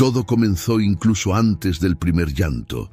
Todo comenzó incluso antes del primer llanto.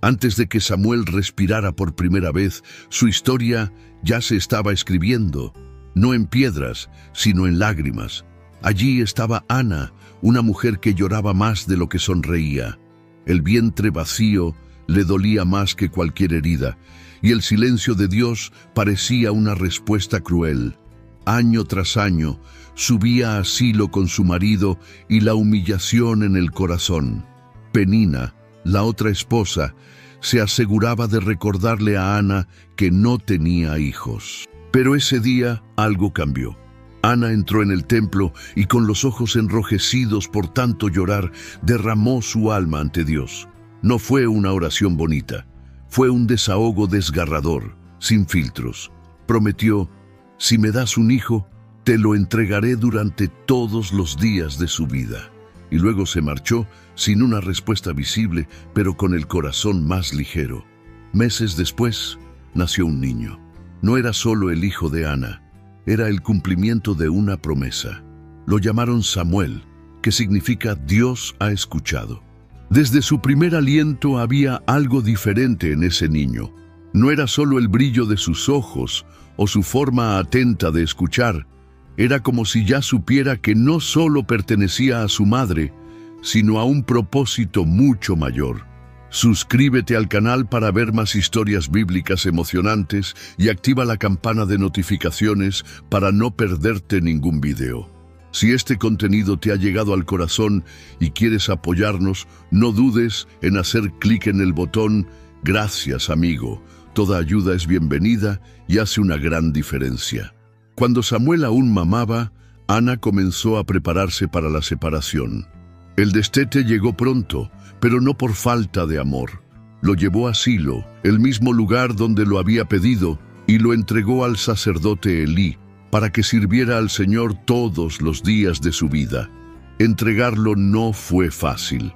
Antes de que Samuel respirara por primera vez, su historia ya se estaba escribiendo, no en piedras, sino en lágrimas. Allí estaba Ana, una mujer que lloraba más de lo que sonreía. El vientre vacío le dolía más que cualquier herida, y el silencio de Dios parecía una respuesta cruel. Año tras año, subía a Silo con su marido y la humillación en el corazón. Penina, la otra esposa, se aseguraba de recordarle a Ana que no tenía hijos. Pero ese día algo cambió. Ana entró en el templo y con los ojos enrojecidos por tanto llorar, derramó su alma ante Dios. No fue una oración bonita, fue un desahogo desgarrador, sin filtros. Prometió: si me das un hijo, te lo entregaré durante todos los días de su vida. Y luego se marchó sin una respuesta visible, pero con el corazón más ligero. Meses después, nació un niño. No era solo el hijo de Ana, era el cumplimiento de una promesa. Lo llamaron Samuel, que significa Dios ha escuchado. Desde su primer aliento había algo diferente en ese niño. No era solo el brillo de sus ojos o su forma atenta de escuchar. Era como si ya supiera que no solo pertenecía a su madre, sino a un propósito mucho mayor. Suscríbete al canal para ver más historias bíblicas emocionantes y activa la campana de notificaciones para no perderte ningún video. Si este contenido te ha llegado al corazón y quieres apoyarnos, no dudes en hacer clic en el botón "Gracias, amigo". Toda ayuda es bienvenida y hace una gran diferencia. Cuando Samuel aún mamaba, Ana comenzó a prepararse para la separación. El destete llegó pronto, pero no por falta de amor. Lo llevó a Silo, el mismo lugar donde lo había pedido, y lo entregó al sacerdote Elí, para que sirviera al Señor todos los días de su vida. Entregarlo no fue fácil,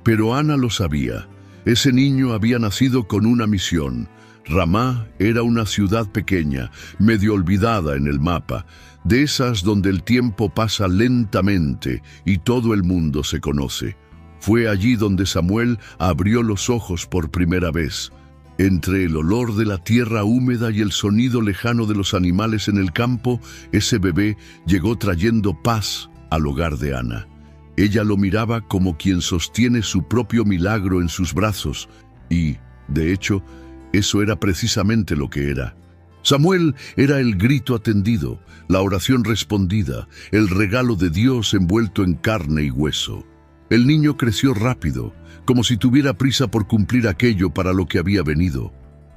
pero Ana lo sabía. Ese niño había nacido con una misión. Ramá era una ciudad pequeña, medio olvidada en el mapa, de esas donde el tiempo pasa lentamente y todo el mundo se conoce. Fue allí donde Samuel abrió los ojos por primera vez. Entre el olor de la tierra húmeda y el sonido lejano de los animales en el campo, ese bebé llegó trayendo paz al hogar de Ana. Ella lo miraba como quien sostiene su propio milagro en sus brazos y, de hecho, eso era precisamente lo que era. Samuel era el grito atendido, la oración respondida, el regalo de Dios envuelto en carne y hueso. El niño creció rápido, como si tuviera prisa por cumplir aquello para lo que había venido.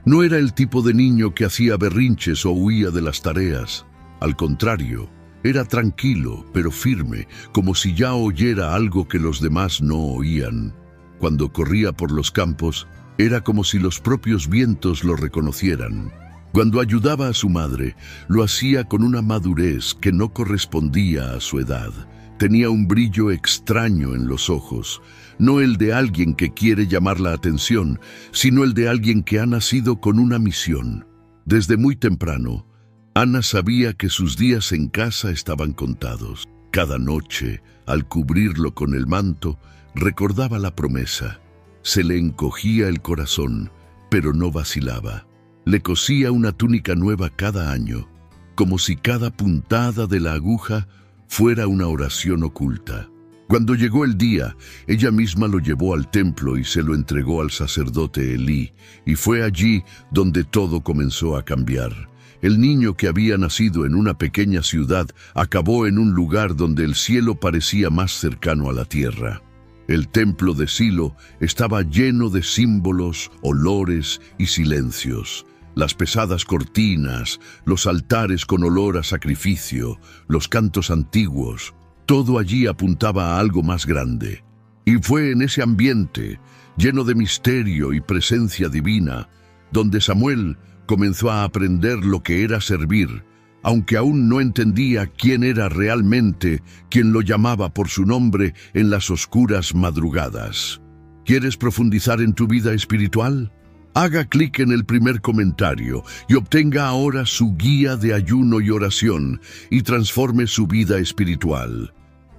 No era el tipo de niño que hacía berrinches o huía de las tareas. Al contrario, era tranquilo, pero firme, como si ya oyera algo que los demás no oían. Cuando corría por los campos, era como si los propios vientos lo reconocieran. Cuando ayudaba a su madre, lo hacía con una madurez que no correspondía a su edad. Tenía un brillo extraño en los ojos, no el de alguien que quiere llamar la atención, sino el de alguien que ha nacido con una misión. Desde muy temprano, Ana sabía que sus días en casa estaban contados. Cada noche, al cubrirlo con el manto, recordaba la promesa. Se le encogía el corazón, pero no vacilaba. Le cosía una túnica nueva cada año, como si cada puntada de la aguja fuera una oración oculta. Cuando llegó el día, ella misma lo llevó al templo y se lo entregó al sacerdote Elí, y fue allí donde todo comenzó a cambiar. El niño que había nacido en una pequeña ciudad acabó en un lugar donde el cielo parecía más cercano a la tierra. El templo de Silo estaba lleno de símbolos, olores y silencios. Las pesadas cortinas, los altares con olor a sacrificio, los cantos antiguos, todo allí apuntaba a algo más grande. Y fue en ese ambiente, lleno de misterio y presencia divina, donde Samuel comenzó a aprender lo que era servir, aunque aún no entendía quién era realmente quien lo llamaba por su nombre en las oscuras madrugadas. ¿Quieres profundizar en tu vida espiritual? Haga clic en el primer comentario y obtenga ahora su guía de ayuno y oración y transforme su vida espiritual.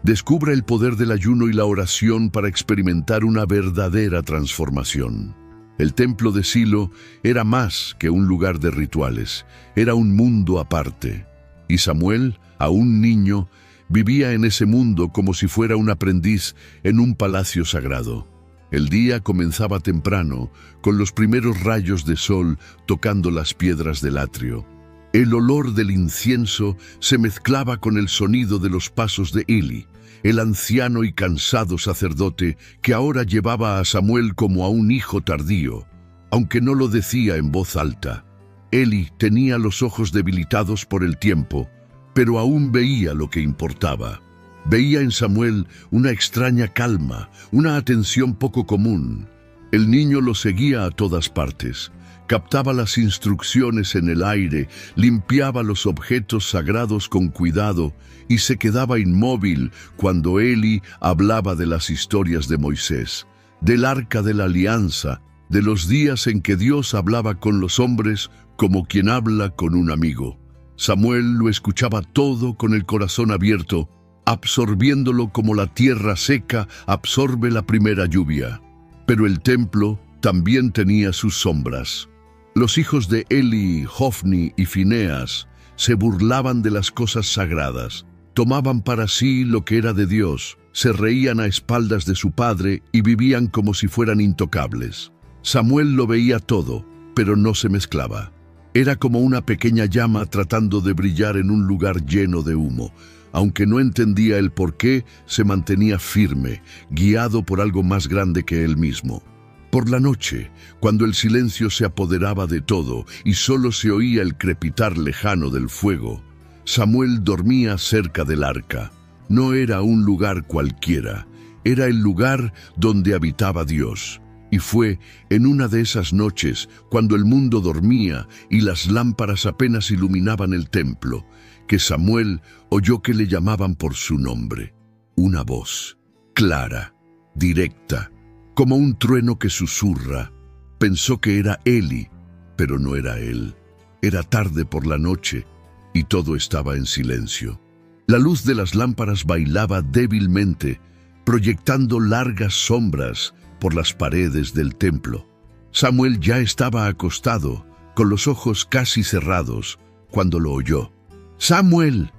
Descubra el poder del ayuno y la oración para experimentar una verdadera transformación. El templo de Silo era más que un lugar de rituales, era un mundo aparte. Y Samuel, aún niño, vivía en ese mundo como si fuera un aprendiz en un palacio sagrado. El día comenzaba temprano, con los primeros rayos de sol tocando las piedras del atrio. El olor del incienso se mezclaba con el sonido de los pasos de Eli, el anciano y cansado sacerdote que ahora llevaba a Samuel como a un hijo tardío, aunque no lo decía en voz alta. Eli tenía los ojos debilitados por el tiempo, pero aún veía lo que importaba. Veía en Samuel una extraña calma, una atención poco común. El niño lo seguía a todas partes. Captaba las instrucciones en el aire, limpiaba los objetos sagrados con cuidado y se quedaba inmóvil cuando Eli hablaba de las historias de Moisés, del arca de la alianza, de los días en que Dios hablaba con los hombres como quien habla con un amigo. Samuel lo escuchaba todo con el corazón abierto, absorbiéndolo como la tierra seca absorbe la primera lluvia. Pero el templo también tenía sus sombras. Los hijos de Eli, Hofni y Fineas se burlaban de las cosas sagradas, tomaban para sí lo que era de Dios, se reían a espaldas de su padre y vivían como si fueran intocables. Samuel lo veía todo, pero no se mezclaba. Era como una pequeña llama tratando de brillar en un lugar lleno de humo. Aunque no entendía el porqué, se mantenía firme, guiado por algo más grande que él mismo. Por la noche, cuando el silencio se apoderaba de todo y solo se oía el crepitar lejano del fuego, Samuel dormía cerca del arca. No era un lugar cualquiera, era el lugar donde habitaba Dios. Y fue en una de esas noches, cuando el mundo dormía y las lámparas apenas iluminaban el templo, que Samuel oyó que le llamaban por su nombre. Una voz, clara, directa, como un trueno que susurra. Pensó que era Eli, pero no era él. Era tarde por la noche y todo estaba en silencio. La luz de las lámparas bailaba débilmente, proyectando largas sombras por las paredes del templo. Samuel ya estaba acostado, con los ojos casi cerrados, cuando lo oyó. ¡Samuel!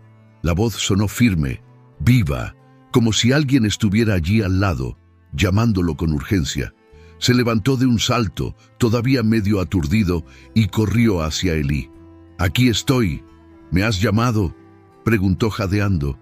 La voz sonó firme, viva, como si alguien estuviera allí al lado, llamándolo con urgencia. Se levantó de un salto, todavía medio aturdido, y corrió hacia Elí. «Aquí estoy. ¿Me has llamado?», preguntó jadeando.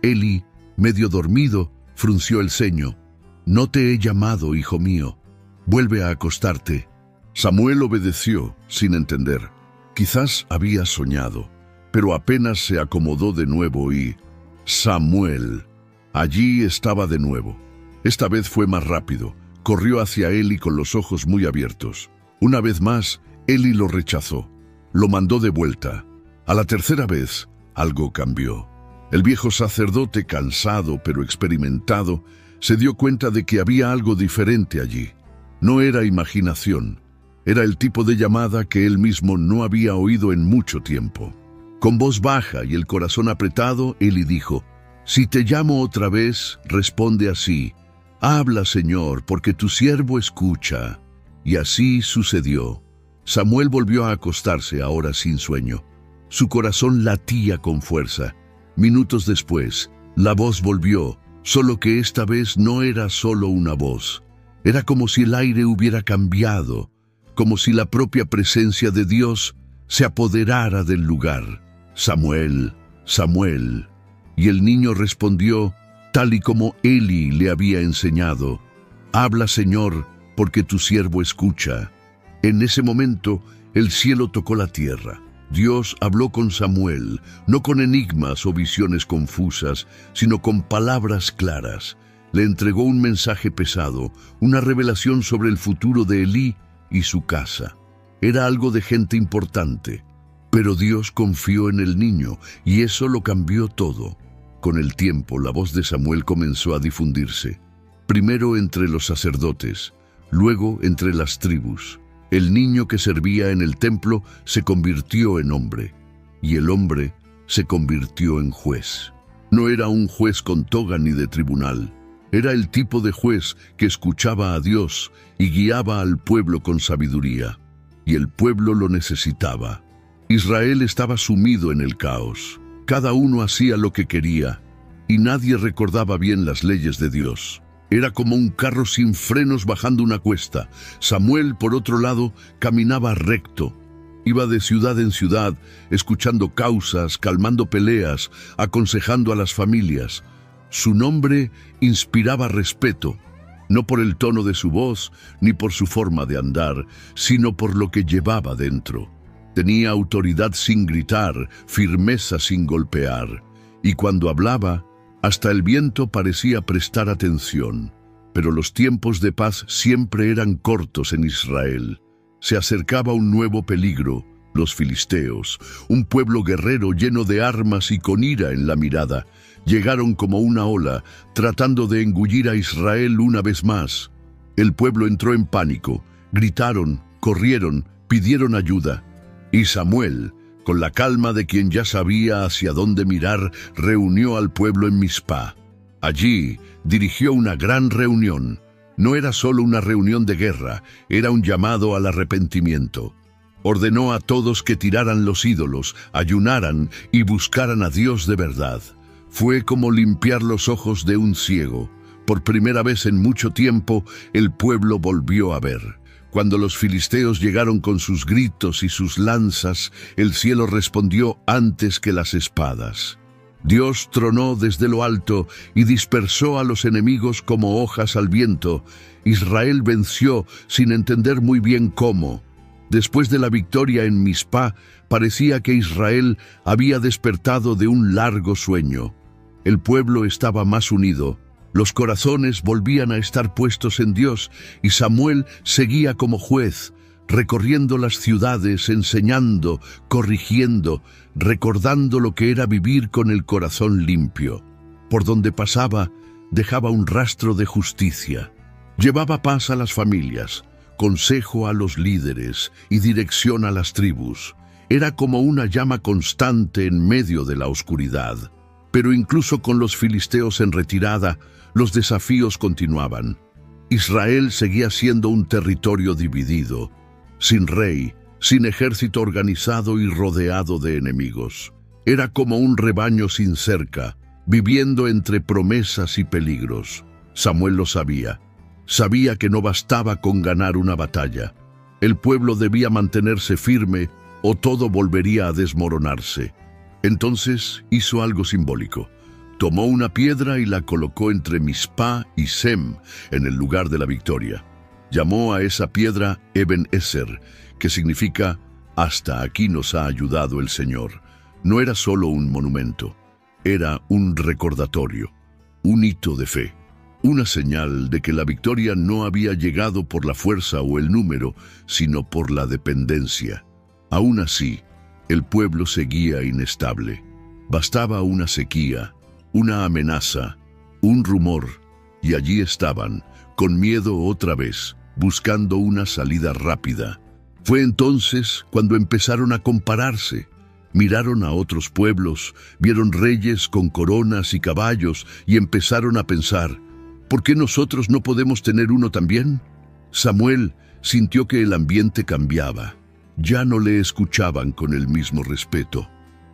Elí, medio dormido, frunció el ceño. «No te he llamado, hijo mío. Vuelve a acostarte». Samuel obedeció, sin entender. Quizás había soñado, pero apenas se acomodó de nuevo y... Samuel. Allí estaba de nuevo. Esta vez fue más rápido. Corrió hacia Eli con los ojos muy abiertos. Una vez más, Eli lo rechazó. Lo mandó de vuelta. A la tercera vez, algo cambió. El viejo sacerdote, cansado pero experimentado, se dio cuenta de que había algo diferente allí. No era imaginación. Era el tipo de llamada que él mismo no había oído en mucho tiempo. Con voz baja y el corazón apretado, Eli dijo: «Si te llamo otra vez, responde así: habla, Señor, porque tu siervo escucha». Y así sucedió. Samuel volvió a acostarse, ahora sin sueño. Su corazón latía con fuerza. Minutos después, la voz volvió, solo que esta vez no era solo una voz. Era como si el aire hubiera cambiado, como si la propia presencia de Dios se apoderara del lugar. «Samuel, Samuel». Y el niño respondió, tal y como Eli le había enseñado: «Habla, Señor, porque tu siervo escucha». En ese momento, el cielo tocó la tierra. Dios habló con Samuel, no con enigmas o visiones confusas, sino con palabras claras. Le entregó un mensaje pesado, una revelación sobre el futuro de Elí y su casa. Era algo de gente importante. Pero Dios confió en el niño, y eso lo cambió todo. Con el tiempo, la voz de Samuel comenzó a difundirse. Primero entre los sacerdotes, luego entre las tribus. El niño que servía en el templo se convirtió en hombre, y el hombre se convirtió en juez. No era un juez con toga ni de tribunal. Era el tipo de juez que escuchaba a Dios y guiaba al pueblo con sabiduría. Y el pueblo lo necesitaba. Israel estaba sumido en el caos. Cada uno hacía lo que quería y nadie recordaba bien las leyes de Dios. Era como un carro sin frenos bajando una cuesta. Samuel, por otro lado, caminaba recto. Iba de ciudad en ciudad, escuchando causas, calmando peleas, aconsejando a las familias. Su nombre inspiraba respeto, no por el tono de su voz ni por su forma de andar, sino por lo que llevaba dentro. Tenía autoridad sin gritar, firmeza sin golpear, y cuando hablaba, hasta el viento parecía prestar atención. Pero los tiempos de paz siempre eran cortos en Israel. Se acercaba un nuevo peligro, los filisteos, un pueblo guerrero lleno de armas y con ira en la mirada. Llegaron como una ola, tratando de engullir a Israel una vez más. El pueblo entró en pánico, gritaron, corrieron, pidieron ayuda. Y Samuel, con la calma de quien ya sabía hacia dónde mirar, reunió al pueblo en Mizpá. Allí dirigió una gran reunión. No era solo una reunión de guerra, era un llamado al arrepentimiento. Ordenó a todos que tiraran los ídolos, ayunaran y buscaran a Dios de verdad. Fue como limpiar los ojos de un ciego. Por primera vez en mucho tiempo, el pueblo volvió a ver. Cuando los filisteos llegaron con sus gritos y sus lanzas, el cielo respondió antes que las espadas. Dios tronó desde lo alto y dispersó a los enemigos como hojas al viento. Israel venció sin entender muy bien cómo. Después de la victoria en Mizpá, parecía que Israel había despertado de un largo sueño. El pueblo estaba más unido. Los corazones volvían a estar puestos en Dios y Samuel seguía como juez, recorriendo las ciudades, enseñando, corrigiendo, recordando lo que era vivir con el corazón limpio. Por donde pasaba, dejaba un rastro de justicia. Llevaba paz a las familias, consejo a los líderes y dirección a las tribus. Era como una llama constante en medio de la oscuridad. Pero incluso con los filisteos en retirada, los desafíos continuaban. Israel seguía siendo un territorio dividido, sin rey, sin ejército organizado y rodeado de enemigos. Era como un rebaño sin cerca, viviendo entre promesas y peligros. Samuel lo sabía. Sabía que no bastaba con ganar una batalla. El pueblo debía mantenerse firme o todo volvería a desmoronarse. Entonces hizo algo simbólico. Tomó una piedra y la colocó entre Mizpá y Sem, en el lugar de la victoria. Llamó a esa piedra Eben Ezer, que significa «Hasta aquí nos ha ayudado el Señor». No era solo un monumento, era un recordatorio, un hito de fe, una señal de que la victoria no había llegado por la fuerza o el número, sino por la dependencia. Aún así, el pueblo seguía inestable. Bastaba una sequía, una amenaza, un rumor, y allí estaban, con miedo otra vez, buscando una salida rápida. Fue entonces cuando empezaron a compararse. Miraron a otros pueblos, vieron reyes con coronas y caballos y empezaron a pensar, ¿por qué nosotros no podemos tener uno también? Samuel sintió que el ambiente cambiaba. Ya no le escuchaban con el mismo respeto.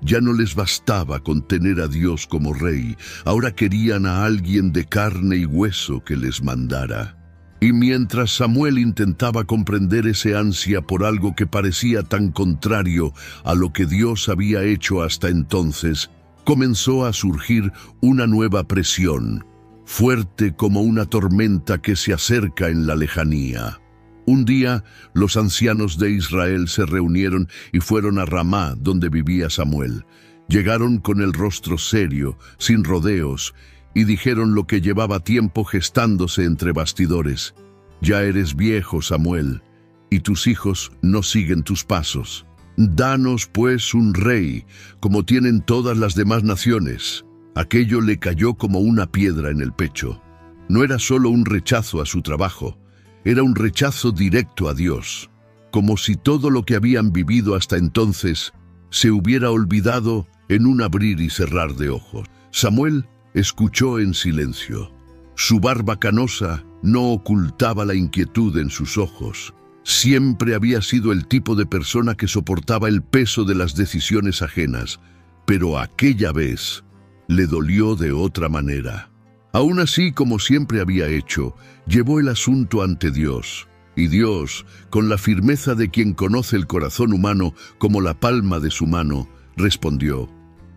Ya no les bastaba con tener a Dios como rey. Ahora querían a alguien de carne y hueso que les mandara. Y mientras Samuel intentaba comprender ese ansia por algo que parecía tan contrario a lo que Dios había hecho hasta entonces, comenzó a surgir una nueva presión, fuerte como una tormenta que se acerca en la lejanía. Un día, los ancianos de Israel se reunieron y fueron a Ramá, donde vivía Samuel. Llegaron con el rostro serio, sin rodeos, y dijeron lo que llevaba tiempo gestándose entre bastidores. «Ya eres viejo, Samuel, y tus hijos no siguen tus pasos. Danos, pues, un rey, como tienen todas las demás naciones». Aquello le cayó como una piedra en el pecho. No era solo un rechazo a su trabajo, era un rechazo directo a Dios, como si todo lo que habían vivido hasta entonces se hubiera olvidado en un abrir y cerrar de ojos. Samuel escuchó en silencio. Su barba canosa no ocultaba la inquietud en sus ojos. Siempre había sido el tipo de persona que soportaba el peso de las decisiones ajenas, pero aquella vez le dolió de otra manera. Aún así, como siempre había hecho, llevó el asunto ante Dios. Y Dios, con la firmeza de quien conoce el corazón humano como la palma de su mano, respondió: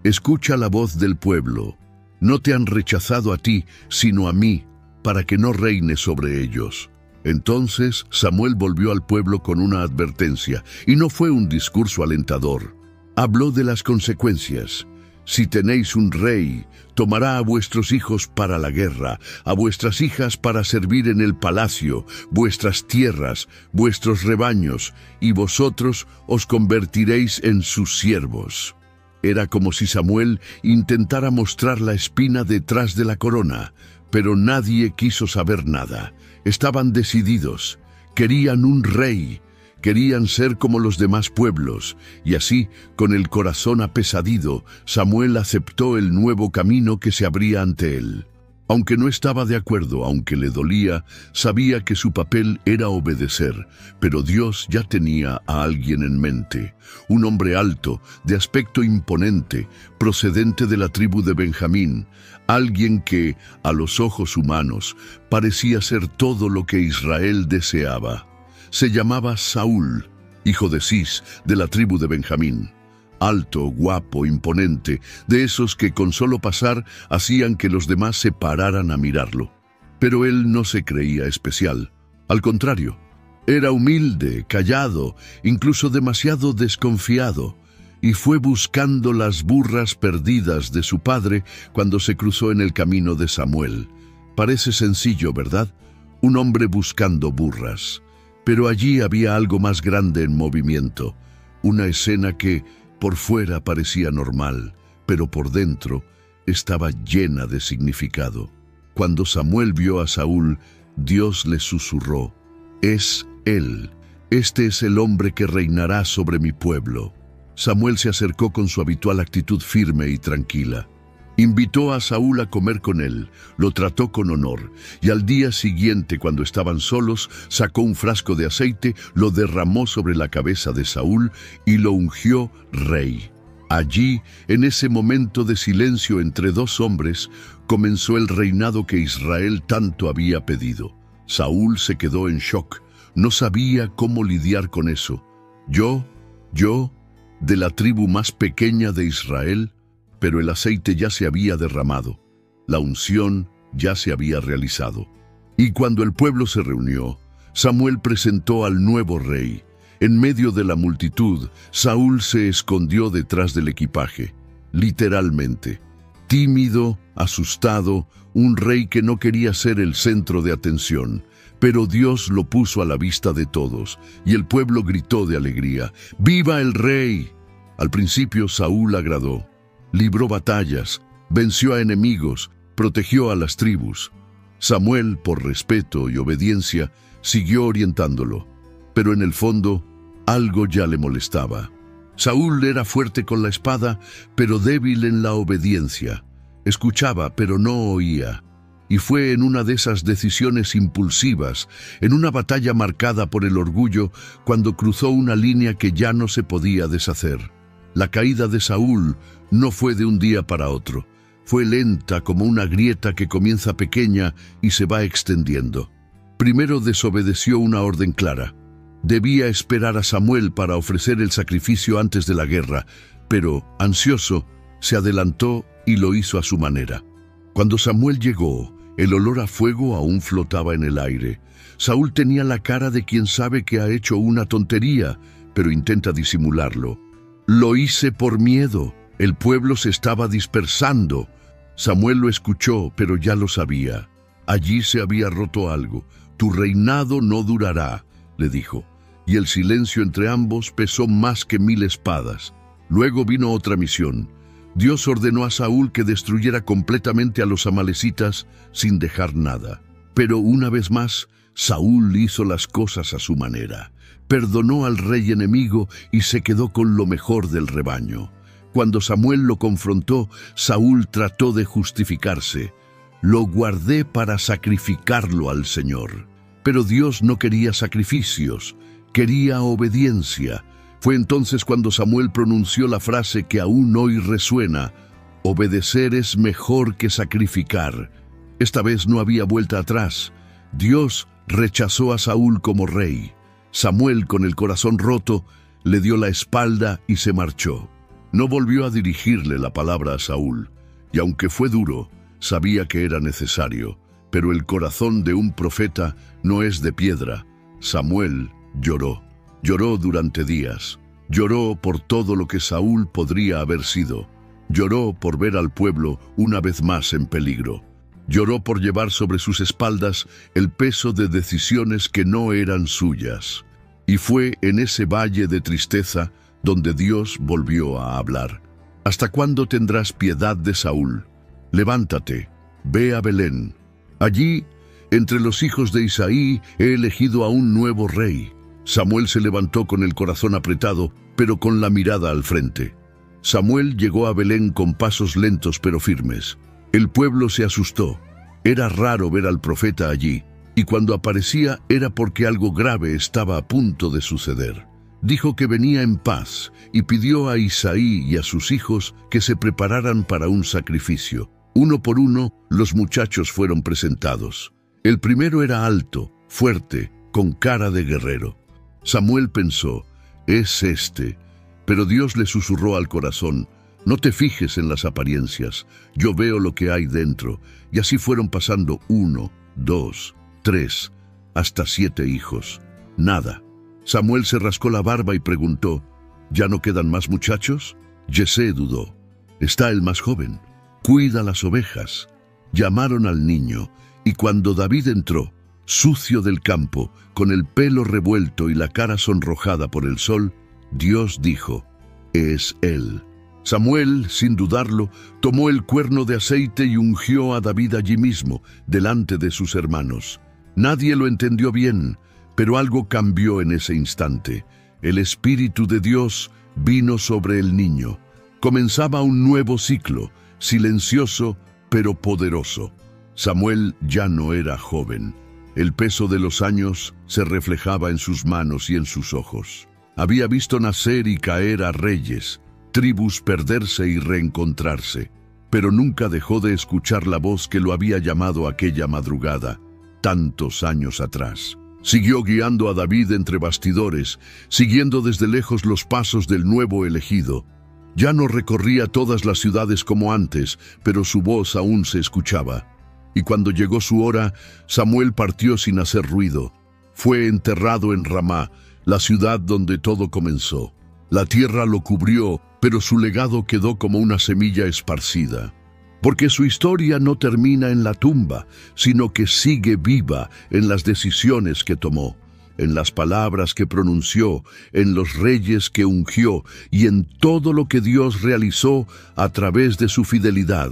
«Escucha la voz del pueblo. No te han rechazado a ti, sino a mí, para que no reines sobre ellos». Entonces Samuel volvió al pueblo con una advertencia, y no fue un discurso alentador. Habló de las consecuencias. «Si tenéis un rey, tomará a vuestros hijos para la guerra, a vuestras hijas para servir en el palacio, vuestras tierras, vuestros rebaños, y vosotros os convertiréis en sus siervos». Era como si Samuel intentara mostrar la espina detrás de la corona, pero nadie quiso saber nada. Estaban decididos, querían un rey, querían ser como los demás pueblos, y así, con el corazón apesadito, Samuel aceptó el nuevo camino que se abría ante él. Aunque no estaba de acuerdo, aunque le dolía, sabía que su papel era obedecer, pero Dios ya tenía a alguien en mente, un hombre alto, de aspecto imponente, procedente de la tribu de Benjamín, alguien que, a los ojos humanos, parecía ser todo lo que Israel deseaba. Se llamaba Saúl, hijo de Cis, de la tribu de Benjamín. Alto, guapo, imponente, de esos que con solo pasar hacían que los demás se pararan a mirarlo. Pero él no se creía especial. Al contrario, era humilde, callado, incluso demasiado desconfiado, y fue buscando las burras perdidas de su padre cuando se cruzó en el camino de Samuel. Parece sencillo, ¿verdad? Un hombre buscando burras. Pero allí había algo más grande en movimiento, una escena que, por fuera parecía normal, pero por dentro estaba llena de significado. Cuando Samuel vio a Saúl, Dios le susurró: «Es él, este es el hombre que reinará sobre mi pueblo». Samuel se acercó con su habitual actitud firme y tranquila. Invitó a Saúl a comer con él, lo trató con honor, y al día siguiente, cuando estaban solos, sacó un frasco de aceite, lo derramó sobre la cabeza de Saúl y lo ungió rey. Allí, en ese momento de silencio entre dos hombres, comenzó el reinado que Israel tanto había pedido. Saúl se quedó en shock, no sabía cómo lidiar con eso. Yo, de la tribu más pequeña de Israel. Pero el aceite ya se había derramado, la unción ya se había realizado. Y cuando el pueblo se reunió, Samuel presentó al nuevo rey. En medio de la multitud, Saúl se escondió detrás del equipaje, literalmente. Tímido, asustado, un rey que no quería ser el centro de atención. Pero Dios lo puso a la vista de todos, y el pueblo gritó de alegría: «¡Viva el rey!». Al principio Saúl agradó. Libró batallas, venció a enemigos, protegió a las tribus. Samuel, por respeto y obediencia, siguió orientándolo. Pero en el fondo, algo ya le molestaba. Saúl era fuerte con la espada, pero débil en la obediencia. Escuchaba, pero no oía. Y fue en una de esas decisiones impulsivas, en una batalla marcada por el orgullo, cuando cruzó una línea que ya no se podía deshacer. La caída de Saúl no fue de un día para otro. Fue lenta como una grieta que comienza pequeña y se va extendiendo. Primero desobedeció una orden clara. Debía esperar a Samuel para ofrecer el sacrificio antes de la guerra, pero, ansioso, se adelantó y lo hizo a su manera. Cuando Samuel llegó, el olor a fuego aún flotaba en el aire. Saúl tenía la cara de quien sabe que ha hecho una tontería, pero intenta disimularlo. «Lo hice por miedo. El pueblo se estaba dispersando». Samuel lo escuchó, pero ya lo sabía. Allí se había roto algo. «Tu reinado no durará», le dijo. Y el silencio entre ambos pesó más que 1000 espadas. Luego vino otra misión. Dios ordenó a Saúl que destruyera completamente a los amalecitas sin dejar nada. Pero una vez más, Saúl hizo las cosas a su manera. Perdonó al rey enemigo y se quedó con lo mejor del rebaño. Cuando Samuel lo confrontó, Saúl trató de justificarse. Lo guardé para sacrificarlo al Señor. Pero Dios no quería sacrificios, quería obediencia. Fue entonces cuando Samuel pronunció la frase que aún hoy resuena: obedecer es mejor que sacrificar. Esta vez no había vuelta atrás. Dios rechazó a Saúl como rey. Samuel, con el corazón roto, le dio la espalda y se marchó. No volvió a dirigirle la palabra a Saúl, y aunque fue duro, sabía que era necesario. Pero el corazón de un profeta no es de piedra. Samuel lloró. Lloró durante días. Lloró por todo lo que Saúl podría haber sido. Lloró por ver al pueblo una vez más en peligro. Lloró por llevar sobre sus espaldas el peso de decisiones que no eran suyas. Y fue en ese valle de tristeza donde Dios volvió a hablar. ¿Hasta cuándo tendrás piedad de Saúl? Levántate, ve a Belén. Allí, entre los hijos de Isaí, he elegido a un nuevo rey. Samuel se levantó con el corazón apretado, pero con la mirada al frente. Samuel llegó a Belén con pasos lentos pero firmes. El pueblo se asustó. Era raro ver al profeta allí, y cuando aparecía era porque algo grave estaba a punto de suceder. Dijo que venía en paz y pidió a Isaí y a sus hijos que se prepararan para un sacrificio. Uno por uno, los muchachos fueron presentados. El primero era alto, fuerte, con cara de guerrero. Samuel pensó: es este. Pero Dios le susurró al corazón: no te fijes en las apariencias, yo veo lo que hay dentro. Y así fueron pasando 1, 2, 3, hasta 7 hijos. Nada. Samuel se rascó la barba y preguntó: ¿ya no quedan más muchachos? Yesé dudó: está el más joven, cuida las ovejas. Llamaron al niño, y cuando David entró, sucio del campo, con el pelo revuelto y la cara sonrojada por el sol, Dios dijo: es él. Samuel, sin dudarlo, tomó el cuerno de aceite y ungió a David allí mismo, delante de sus hermanos. Nadie lo entendió bien, pero algo cambió en ese instante. El Espíritu de Dios vino sobre el niño. Comenzaba un nuevo ciclo, silencioso pero poderoso. Samuel ya no era joven. El peso de los años se reflejaba en sus manos y en sus ojos. Había visto nacer y caer a reyes, tribus perderse y reencontrarse, pero nunca dejó de escuchar la voz que lo había llamado aquella madrugada, tantos años atrás. Siguió guiando a David entre bastidores, siguiendo desde lejos los pasos del nuevo elegido. Ya no recorría todas las ciudades como antes, pero su voz aún se escuchaba. Y cuando llegó su hora, Samuel partió sin hacer ruido. Fue enterrado en Ramá, la ciudad donde todo comenzó. La tierra lo cubrió, pero su legado quedó como una semilla esparcida. Porque su historia no termina en la tumba, sino que sigue viva en las decisiones que tomó, en las palabras que pronunció, en los reyes que ungió y en todo lo que Dios realizó a través de su fidelidad.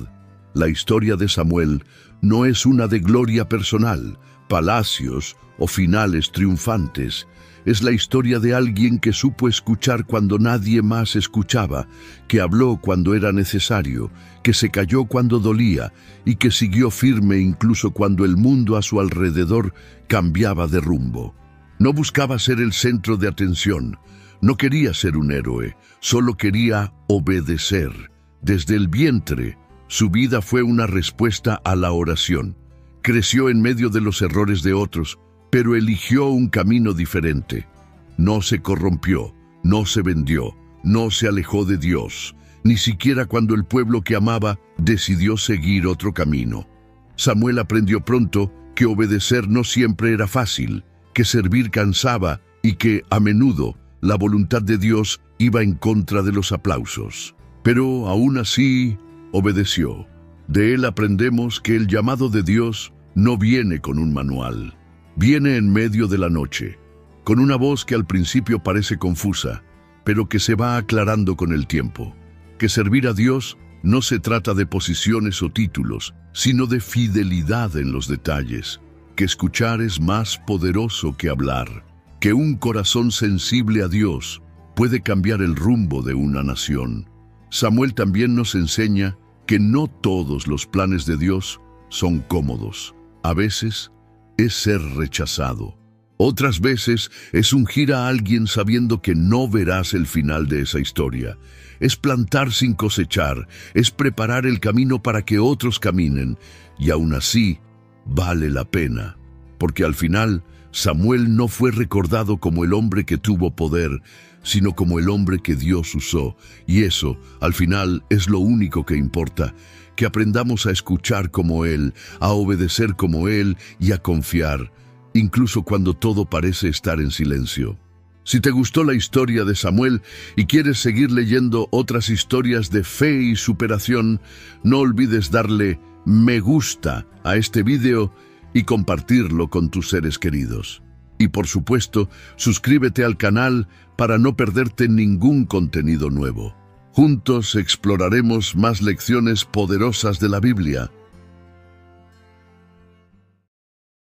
La historia de Samuel no es una de gloria personal, palacios o finales triunfantes. Es la historia de alguien que supo escuchar cuando nadie más escuchaba, que habló cuando era necesario, que se calló cuando dolía y que siguió firme incluso cuando el mundo a su alrededor cambiaba de rumbo. No buscaba ser el centro de atención, no quería ser un héroe, solo quería obedecer. Desde el vientre, su vida fue una respuesta a la oración. Creció en medio de los errores de otros, pero eligió un camino diferente. No se corrompió, no se vendió, no se alejó de Dios, ni siquiera cuando el pueblo que amaba decidió seguir otro camino. Samuel aprendió pronto que obedecer no siempre era fácil, que servir cansaba y que, a menudo, la voluntad de Dios iba en contra de los aplausos. Pero aún así, obedeció. De él aprendemos que el llamado de Dios no viene con un manual. Viene en medio de la noche, con una voz que al principio parece confusa, pero que se va aclarando con el tiempo. Que servir a Dios no se trata de posiciones o títulos, sino de fidelidad en los detalles. Que escuchar es más poderoso que hablar. Que un corazón sensible a Dios puede cambiar el rumbo de una nación. Samuel también nos enseña que no todos los planes de Dios son cómodos. A veces es ser rechazado. Otras veces es ungir a alguien sabiendo que no verás el final de esa historia. Es plantar sin cosechar, es preparar el camino para que otros caminen, y aún así vale la pena, porque al final Samuel no fue recordado como el hombre que tuvo poder, sino como el hombre que Dios usó, y eso, al final, es lo único que importa, que aprendamos a escuchar como Él, a obedecer como Él y a confiar, incluso cuando todo parece estar en silencio. Si te gustó la historia de Samuel y quieres seguir leyendo otras historias de fe y superación, no olvides darle me gusta a este video y compartirlo con tus seres queridos. Y por supuesto, suscríbete al canal para no perderte ningún contenido nuevo. Juntos exploraremos más lecciones poderosas de la Biblia.